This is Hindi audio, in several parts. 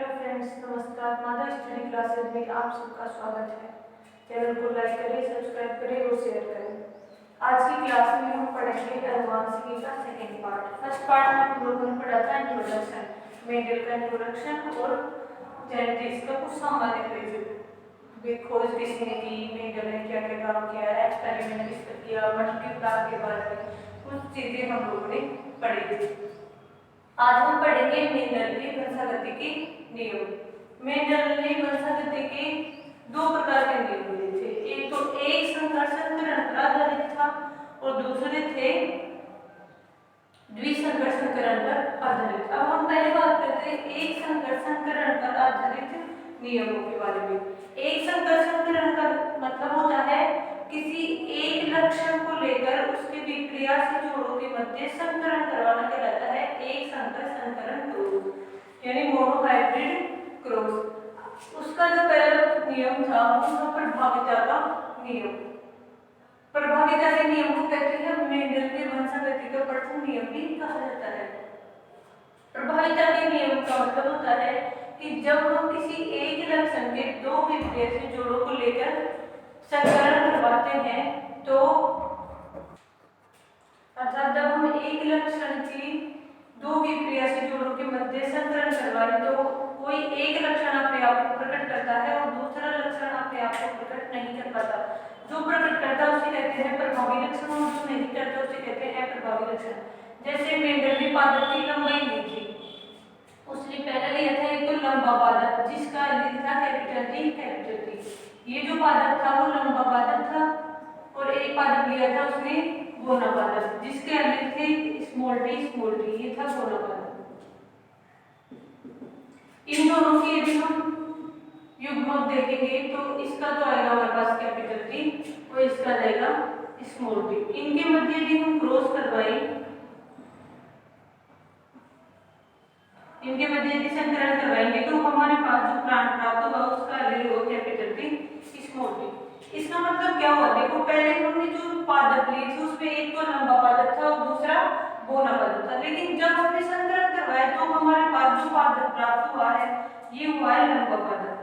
हेलो फ्रेंड्स, नमस्कार। माधव स्टडी क्लासेस में आप सबका स्वागत है। चैनल को लाइक करें, सब्सक्राइब करें और शेयर करें। आज की क्लास में हम पढ़ेंगे अनुवांशिकी का सेकेंड पार्ट। फर्स्ट पार्ट में हम लोगों ने पढ़ा था इंट्रोडक्शन, मेंडल का इंट्रोडक्शन और जेनेटिक्स का कुछ सामान्य परिचय, खोज किसने की, मेंडल ने क्या क्या काम किया, एक्सपेरिमेंट किस पर किया, मल्टीप्लायर के बारे में कुछ चीजें हम लोगों ने पढ़ी थी। आज हम पढ़ेंगे मेंडल के वंशागति नियम। मेंडल ने वंशागति के दो प्रकार के नियम दिए थे। एक तो एक संकर्षण पर आधारित था और दूसरे थे द्विसंकर्षण पर आधारित। अब हम पहले बात करते हैं एक संकर्षण पर आधारित नियमों के बारे में। एक संकर्षण का मतलब होता है किसी एक लक्षण को लेकर उसके विक्रिया से जोड़ों के मध्य संकरण करवाना कहलाता है एक संकरण क्रॉस, यानी मोनोहाइब्रिड क्रॉस। उसका जो पहला नियम था उसका प्रभाविता का नियम। प्रभाविता के नियम को कहते हैं मेंडल के वंशागति का प्रथम नियम भी कहा जाता है। प्रभाविता के नियम का मतलब होता है कि जब हम किसी एक लक्षण के दो विपरीय से जोड़ों को लेकर संकरण करवाते हैं तो अर्थात जब हम एक लक्षण की दो विक्रिया से जोड़ों के मध्य संकरण करवाएं तो कोई एक लक्षण अपने आप को प्रकट करता है और दूसरा लक्षण अपने आप को प्रकट नहीं कर पाता। जो प्रकट करता है उसे कहते हैं प्रभावी लक्षण और जो नहीं करता उसे कहते हैं अप्रभावी लक्षण। जैसे मेंडल ने पादप की लंबाई ली थी, उसने पहले लिया था एक तो लंबा पादप जिसका लिखा था कैपिटल डी कैपिटल डी। ये जो पादप था वो लंबा पादप था और एक पादप लिया था उसने गोना पादप जिसके अंदर थे स्मॉल डी, ये था गोना पादप। इन दोनों की यदि हम युग्मक देखेंगे तो इसका तो आएगा हमारे पास कैपिटल डी और इसका जाएगा स्मॉल डी। इनके मध्य यदि हम क्रॉस करवाएं, इनके मध्य यदि संकरण करवाएंगे तो हमारे पास जो प्लांट प्राप्त होगा उसका एलील होगा कैपिटल डी स्मॉल डी। इसका मतलब क्या हुआ, देखो पहले हमने जो पादप लिए थे उसमें एक तो लंबा पादप था और दूसरा बोना पादप था, लेकिन जब हमने संकरण करवाया तो हमारे पास जो पादप प्राप्त हुआ है ये हुआ है लंबा पादप।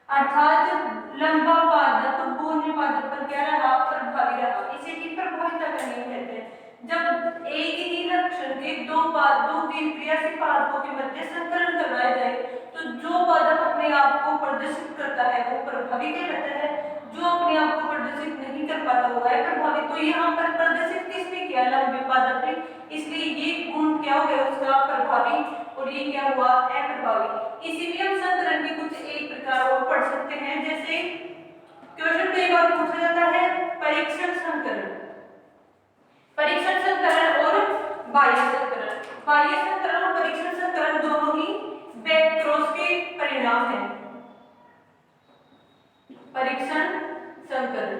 अर्थात लंबा पादप बोने पादप पर क्या रहा, प्रभावी रहा। इसे की प्रभाविता का नियम कहते हैं। जब एक ही लक्षण के दो विक्रिया से पादपों के मध्य संकरण करवाया जाए तो जो पादप अपने आप को प्रदर्शित करता है वो प्रभावी कहलाता है, जो अपने आप को प्रदर्शित नहीं कर पाता हुआ है प्रभावी। तो यहाँ पर प्रदर्शित किसने किया, लंबे पादप ने, इसलिए ये गुण क्या हो गया उसका प्रभावी और ये क्या हुआ अप्रभावी। इसीलिए हम संकरण के कुछ एक प्रकार और पढ़ सकते हैं। जैसे क्वेश्चन कई बार पूछा जाता है परीक्षण संकरण, परीक्षण संकरण और बाह्य संकरण। बाह्य संकरण और परीक्षण संकरण दोनों ही बैक क्रॉस के परिणाम हैं। परीक्षण संकरण,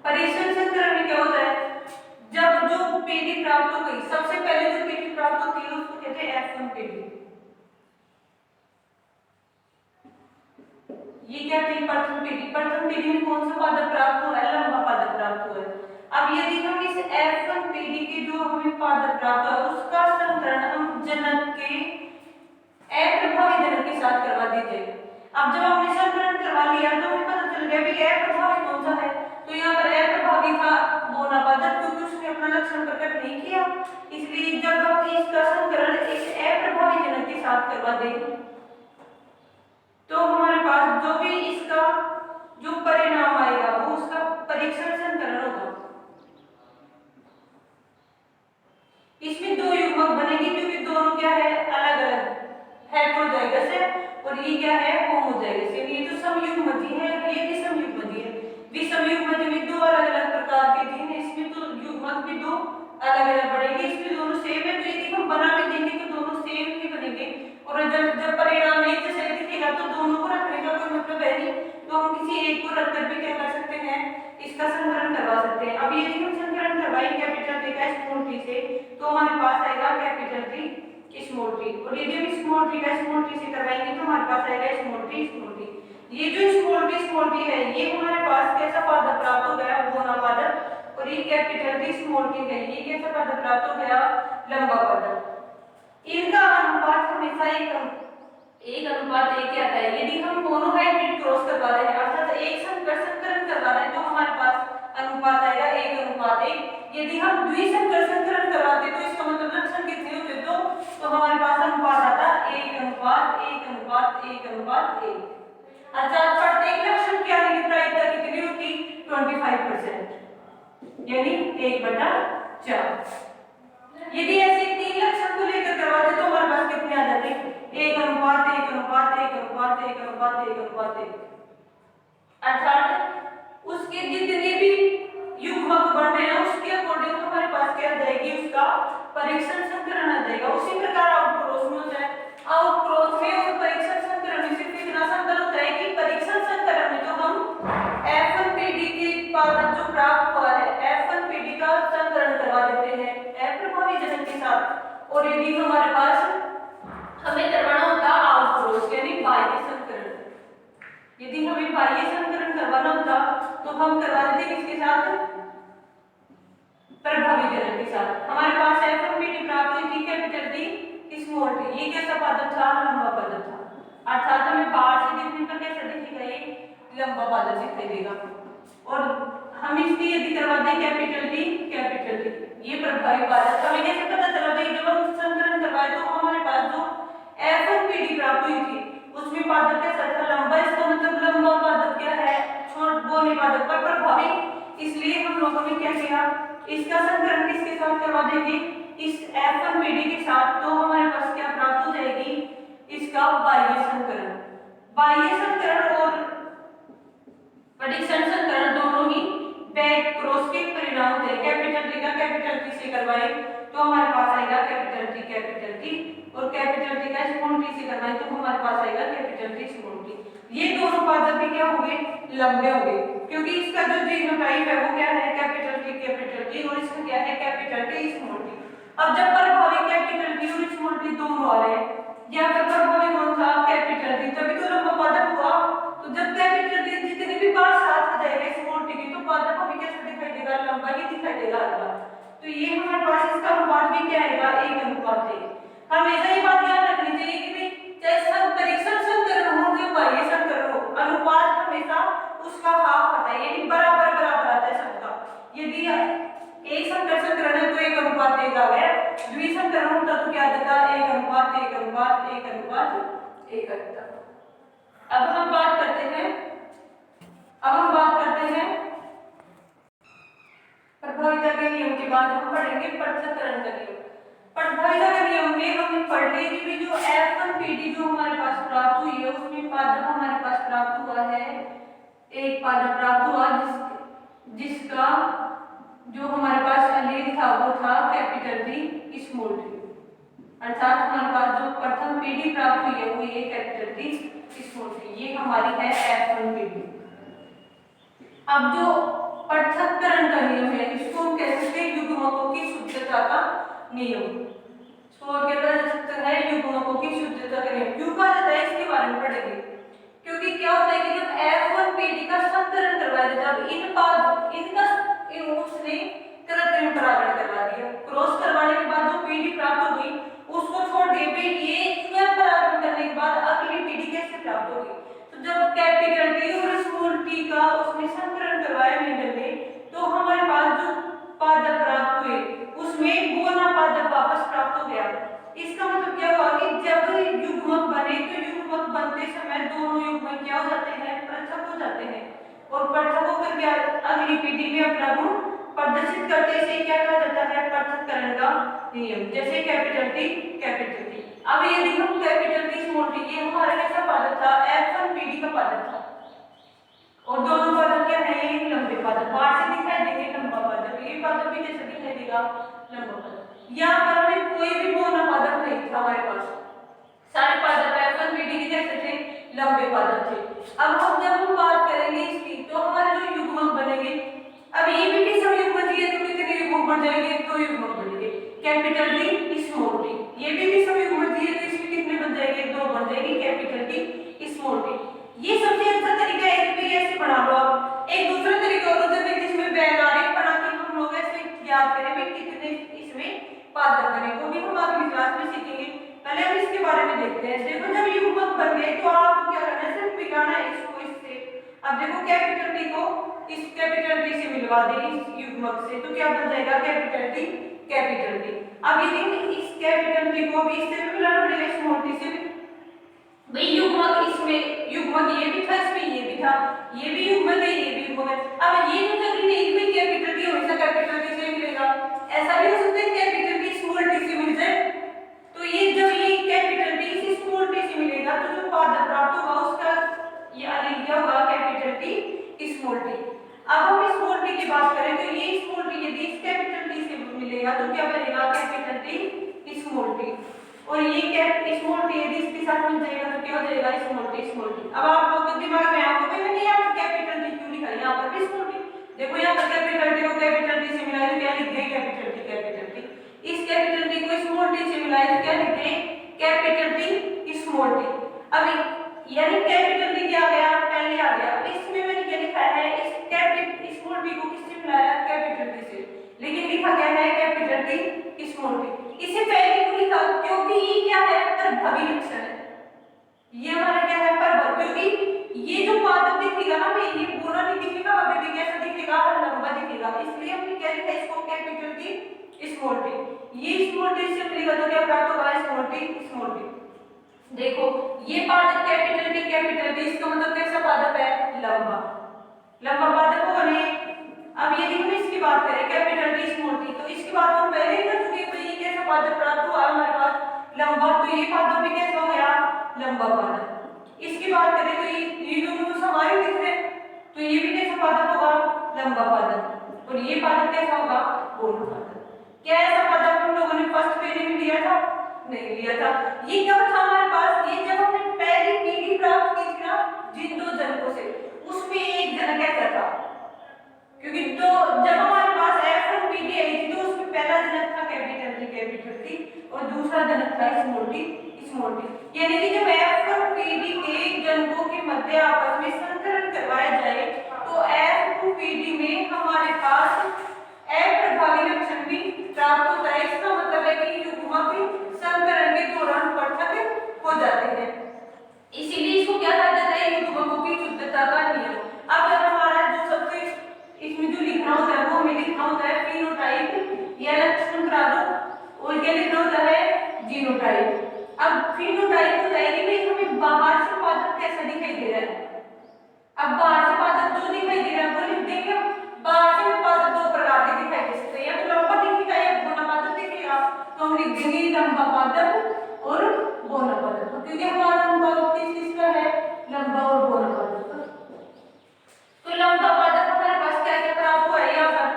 परीक्षण संकरण में क्या होता है, जब जो पीढ़ी प्राप्त हो गई, सबसे पहले जो पीढ़ी प्राप्त होती है उसको कहते हैं F1 पीढ़ी। ये क्या थी, प्रथम पीढ़ी। प्रथम पीढ़ी में कौन सा पादप प्राप्त हुआ है, लंबा पादप प्राप्त हुआ है। अब यदि हम इस F1 पीढ़ी के जो हमें पादप प्राप्त हुआ उसका संकरण हम जनक के अप्रभावी जनक के साथ करवा दीजिए। अब जब हमने संकरण करवा लिया तो हमें पता चल गया भी अप्रभावी कौन सा है, तो यहाँ पर अप्रभावी था बोना पादप क्योंकि उसने अपना लक्षण प्रकट नहीं किया। इसलिए जब हम इसका संकरण इस अप्रभावी जनक के साथ करवा दें तो हमारे पास जो भी इसका जो परिणाम आएगा वो उसका परीक्षण संकरण होगा। इसमें दो युग्मक बनेंगे क्योंकि दोनों क्या है अलग अलग, हेटेरोजाइगस है और ये क्या है होमोजाइगस है। ये तो समयुग्मजी है और ये भी समयुग्मजी है। विषमयुग्मजी में दो अलग अलग प्रकार के जीन है, इसमें तो युग्मक भी दो अलग अलग बनेंगे। इसमें दोनों सेम है तो यदि हम बना भी देंगे तो दोनों सेम ही बनेंगे और जब परिणाम एक जैसे दिखेगा तो दोनों को रखने का कोई मतलब है नहीं, तो हम किसी एक को रखकर भी क्या कर सकते हैं, इसका संकरण करवा सकते हैं। अब यदि हम संकरण करवाएं कैपिटल टी का स्मॉल टी से तो हमारे पास आएगा कैपिटल टी स्मॉल टी, और यदि हम स्मॉल टी का स्मॉल टी से करवाएंगे तो हमारे पास आएगा स्मॉल टी। ये जो स्मॉल टी है ये हमारे पास कैसा पादप प्राप्त हो गया, बोना पादप, और T capital T small T है, ये कैसा पादप प्राप्त हो गया? लंबा पादप। इनका अनुपात हमेशा एक अनुपात एक आता है। यदि हम मोनोहाइब्रिड क्रॉस करवा रहे हैं अर्थात एक संकरण करवा रहे हैं तो हमारे पास अनुपात आएगा 1:1। यदि हम द्विसंकरण करवाते तो इसका मतलब लक्षण कितने होते? तो हमारे पास अनुपात आता 1:1:1:1:1। अर्थात प्रत्येक लक्षण की आने की प्रायिकता कितनी होगी? 25%, यानी 1/4। यदि ऐसे 3 लक्षण को लेकर करवाते तो हमारे पास कितने आ जाते? 1:1:1:1:1:1:1। अर्थात उसके जितने भी युग्मक बन रहे हैं उसके अकॉर्डिंग हमारे पास क्या आ जाएगी? उसका परीक्षण संकरण आ जाएगा। उसी प्रकार आउटक्रॉस में होता है। आउटक्रॉस में और परीक्षण संकरण में सिर्फ इतना अंतर होता है कि परीक्षण संकरण में तो हम F1PD के पादप जो प्राप्त हुआ है F1PD का संकरण करवा देते हैं अप्रभावी जनन के साथ। और यदि हमारे पास हमें करवाना होता आउटक्रॉस यानी बाह्य संकरण, यदि हमें बाह्य संकरण करवाना होता तो हम करवा देते किसके साथ? प्रभावी जनन के साथ। हमारे पास F1PD प्राप्त हुई थी कैपिटल टी स्मॉल टी, ये कैसा पादप था? लंबा पादप था। अर्थात हमें बाहर से देखने पर कैसा दिखेगा? ये लंबा पादप दिखाई देगा। और हम इसकी यदि करवा दें कैपिटल टी ये प्रभावी पादप। हमें कैसे पता चला भाई? जब हम संकरण करवाए तो हमारे पास जो F1PD प्राप्त हुई थी उसमें पादप कैसा था? लंबा। इसका मतलब लंबा पादप क्या है? छोटे बोने पादप पर प्रभावी। इसलिए हम लोगों ने क्या किया? इसका संकरण किसके साथ करवा देंगे? इस F1PD के साथ। तो हमारे पास क्या प्राप्त हो जाएगी? इसका बाह्य संकरण। बाह्य संकरण और परीक्षण संकरण दोनों ही बैक क्रॉस के परिणाम होते हैं। कैपिटल टी का कैपिटल टी से करवाए तो हमारे पास आएगा कैपिटल टी और कैपिटल टी का स्मॉल टी से करवाए तो हमारे पास आएगा कैपिटल टी स्मॉल टी। ये दोनों पादप भी क्या होंगे? लंबे होंगे, क्योंकि इसका जो जीनोटाइप है वो क्या है? कैपिटल टी और इसका क्या है? Capital T small T. अब जब प्रभावी कैपिटल टी और स्मॉल टी दोनों आ रहे हैं, यहाँ पर प्रभावी कौन था? कैपिटल टी, तभी तो लंबा पादप हुआ। तो जब कैपिटल टी जितने भी बार साथ आ जाएगा स्मॉल टी की तो पादप हमें कैसे दिखाई देगा? लंबा ही दिखाई देगा अगला। तो ये हमारे पास इसका अनुपात भी क्या आएगा? 1:1। हमेशा ये बात ध्यान रखनी चाहिए कि भाई चाहे परीक्षण संकरण हो या बाह्य संकरण हो, अनुपात हमेशा उसका हाफ आता है, यानी बराबर आता है सबका। यदि एक संकरण है तो 1:1 आ गया, द्विसंकरण होता तो क्या देता? 1:1:1:1 आता। अब हम बात करते हैं प्रभाविता के नियम के बाद हम पढ़ेंगे पृथक्करण का नियम। प्रभाविता के नियम में हम पढ़ लेंगे कि जो F1PD जो हमारे पास प्राप्त हुई है उसमें पादप हमारे पास प्राप्त हुआ है, एक पादप प्राप्त हुआ जिसका जो हमारे पास एलील था वो था कैपिटल टी स्मॉल टी। अर्थात हमारे पास जो प्रथम पीढ़ी प्राप्त हुई है वो ये कैपिटल टी स्मॉल टी, ये हमारी है F1PD। अब जो पृथक्करण का नियम है इसको हम कह सकते हैं युग्मकों की शुद्धता का नियम। इसको और क्या कहा जा सकता है? युग्मकों की शुद्धता का नियम। क्यों कहा जाता है इसके बारे में पढ़ेंगे, क्योंकि क्या होता है कि जब F1PD का संकरण करवाया जाता है उसने कृत्रिम परागण करवा दिया। क्रॉस करवाने के बाद जो पीढ़ी प्राप्त हो गई उसको छोड़ दिए, ये स्वयं परागण करने के बाद अगली पीढ़ी कैसे प्राप्त होगी? तो जब कैपिटल टी और स्मॉल टी का उसमें संकरण करवाया मेंडल ने तो हमारे पास जो पादप प्राप्त हुए उसमें बोना पादप वापस प्राप्त हो गया। इसका मतलब क्या हुआ कि जब युग्मक बने तो युग्मक बनते समय दोनों युग्मक क्या हो जाते हैं? पृथक हो जाते हैं और पृथक होकर क्या अगली पीढ़ी में अपना गुण प्रदर्शित करते से क्या कहा जाता है? पृथक्करण का नियम। जैसे कैपिटल टी। अब यदि हम कैपिटल टी स्मॉल टी, ये हमारा कैसा पादप था? F1PD का पादप था और दोनों पादप क्या है? ये लंबे पादप, बाहर से दिखाई देंगे लंबा पादप, ये पादप भी कैसे दिखाई देगा? लंबा पादप। यहाँ पर हमें कोई भी बोना पादप नहीं था हमारे पास, सारे पादप F1PD के कैसे थे? लंबे पादप थे। अब जब हम बात करेंगे इसकी तो हमारे जो युग्मक बनेंगे, अब ये भी सब युग्मक दिए तो कितने युग्मक बन जाएंगे? 2 युग्मक बनेंगे कैपिटल टी स्मॉल टी। ये भी सब युग्मक दिए तो इसमें कितने बन जाएंगे? 2 बन जाएंगे कैपिटल टी स्मॉल टी। ये सबसे अच्छा तरीका है कि ऐसे बना लो आप। एक दूसरा तरीका होता है जिसमें बैनारिक बना के हम लोग याद करें भी कितने इसमें पादप बने, वो भी हम अगली क्लास में सीखेंगे। पहले हम इसके बारे में देखते हैं। देखो जब युग्मक बन गए तो आपको क्या करना है, सिर्फ मिलाना है इसको इससे। अब देखो कैपिटल टी को इस कैपिटल टी से मिलवा दें इस युग्मक से, तो क्या बन जाएगा कैपिटल टी कैपिटल टी। अब यदि इस कैपिटल टी को भी इससे भी मिलाना पड़ेगा स्मॉल टी से भी। भाई युग्मक इसमें युग्मक ये भी था, इसमें ये भी था, ये भी युग्मक है, ये भी युग्मक है। अब ये तो जरूरी नहीं कि कैपिटल टी हमेशा कैपिटल टी से मिलेगा, ऐसा भी हो सकता है कैपिटल टी स्मॉल टी से मिल जाए। तो ये जब ये कैपिटल टी से स्मॉल टी से मिलेगा तो जो पादप प्राप्त होगा उसका ये अलील क्या होगा, कैपिटल टी स्मॉल टी। अब हम स्मॉल टी की बात करें तो ये स्मॉल टी यदि इस कैपिटल टी से मिलेगा तो क्या बनेगा, कैपिटल टी स्मॉल टी। और ये स्मॉल टी यदि इसके साथ मिल जाएगा तो क्या हो जाएगा, स्मॉल टी स्मॉल टी। अब आप लोग के दिमाग में आपको भी नहीं यहाँ पर कैपिटल टी क्यों लिखा है, यहाँ पर भी स्मॉल टी। देखो यहाँ पर कैपिटल टी को कैपिटल टी से मिलाया तो क्या लिख गए, कैपिटल टी कैपिटल टी। इस कैपिटल टी को स्मॉल टी से मिलाया तो क्या लिख गए, कैपिटल टी स्मॉल टी। अब यानी कैपिटल टी क्या आ गया, पहले आ गया। अब इसमें मैंने क्या लिखा है, इस कैपिटल स्मॉल टी को किससे मिलाया, कैपिटल टी से, लेकिन लिखा क्या है कैपिटल टी स्मॉल टी। इसे पहले क्यों लिखा, क्योंकि ये क्या है, प्रभावी लक्षण है। ये हमारा क्या है, प्रभाव, क्योंकि ये जो पादप दिखेगा ना भाई ये पूरा नहीं दिखेगा, अभी भी कैसा दिखेगा, लंबा दिखेगा, इसलिए हमने क्या लिखा इसको कैपिटल टी स्मॉल टी। ये स्मॉल टी से मिलेगा तो क्या प्राप्त होगा, स्मॉल टी स्मॉल टी। देखो ये पादप कैपिटल टी, इसका मतलब कैसा पादप है, लंबा, लंबा पादप होगा नहीं। अब यदि हम इसकी बात करें कैपिटल टी स्मॉल टी, तो इसकी बात हम पहले ही कर चुके हैं, ये कैसा पादप प्राप्त हुआ हमारे पास, लंबा, तो ये पादप भी कैसा हो गया, लंबा पादप। इसकी बात करें तो ये दोनों तो समान ही दिख रहे हैं, तो ये भी कैसा पादप होगा, लंबा पादप। और ये पादप कैसा होगा, पूर्ण पादप। क्या ऐसा पादप हम लोगों ने फर्स्ट पेज में लिया था, नहीं लिया था। ये कब था हमारे पास, ये जब हमने पहली पीढ़ी प्राप्त की थी ना जिन दो जनकों से, उसमें एक जनक ऐसा था, क्योंकि तो जब हमारे पास F1 पीढ़ी आई थी तो उसमें पहला जनक था कैपिटल टी और दूसरा जनक था स्मॉल टी। यानी कि जब F1 पीढ़ी के जनकों के मध्य आपस में संकरण करवाया जाए तो F2 पीढ़ी में हमारे पास अप्रभावी लक्षण भी प्राप्त होता है। इसका मतलब है कि युग्मक संकरण के दौरान पृथक हो जाते हैं, इसीलिए इसको क्या कहा जाता है, युग्मकों की शुद्धता का नियम। अब हमारा जो सबसे इसमें जो लिखना होता है वो हमें लिखना होता है फिनोटाइप या लक्षण प्रारूप, और क्या लिखना होता है, जीनोटाइप। अब फिनोटाइप होता है कि भाई हमें बाहर से पादप कैसा दिखाई दे रहा है। अब बाहर से पादप जो दिखाई दे रहा है वो लिख देंगे। बाहर से पादप दो प्रकार के दिखाई दे सकते हैं, या तो लंबा दिखेगा या बौना पादप दिखेगा, तो हम लिख देंगे लंबा पादप और बौना पादप, क्योंकि हमारा अनुपात किसका है, लंबा और बौना पादप। तो लंबा पादप हमारे पास क्या क्या प्राप्त हुआ है, यहाँ पर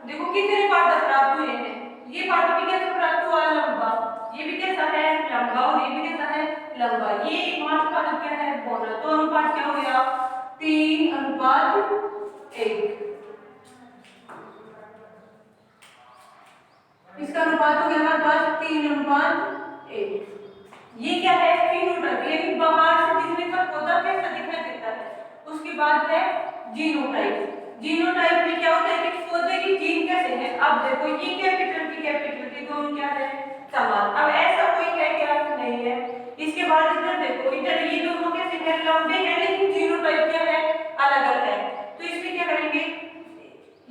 देखो कितने पादप प्राप्त हुए हैं। ये पादप भी कैसे प्राप्त हुआ, लंबा, ये भी कैसा है, लंबा, और ये भी कैसा है, लंबा। ये एकमात्र पादप क्या है, बौना। तो अनुपात क्या हो गया, 3:1। इसका अनुपात हो गया हमारे पास 3:1। ये क्या है, फिनोटाइप, यानी बाहर से दिखने का पौधा कैसा दिखाई देता है। उसके बाद है जीनोटाइप। जीनोटाइप में क्या होता है कि पौधे की जीन कैसे है। अब देखो ये कैपिटल टी दोनों क्या है, समान। अब ऐसा कोई है क्या, नहीं है। इसके बाद इधर देखो, इधर ये दोनों कैसे हैं, लंबे हैं, लेकिन जीनोटाइप क्या है, अलग अलग है। तो इसमें क्या करेंगे,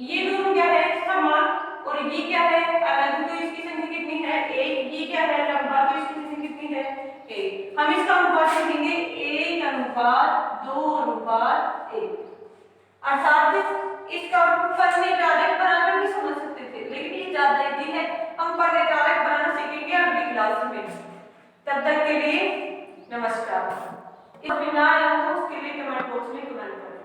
ये दोनों क्या है, समान, और ये क्या है, अलग। तो इसकी संख्या कितनी है, 1। ये क्या है, लंबा, तो इसकी संख्या कितनी है, 1। हम इसका अनुपात लिखेंगे 1:2:1। अर्थात इसका पन्ने डायरेक्ट बनाकर भी समझ सकते थे, लेकिन ये ज्यादा इजी है, हम पन्ने डायरेक्ट बनाना सीखेंगे अगली क्लास में। तब तक के लिए नमस्कार। बिना आया हो उसके लिए कमेंट बॉक्स में कमेंट करें।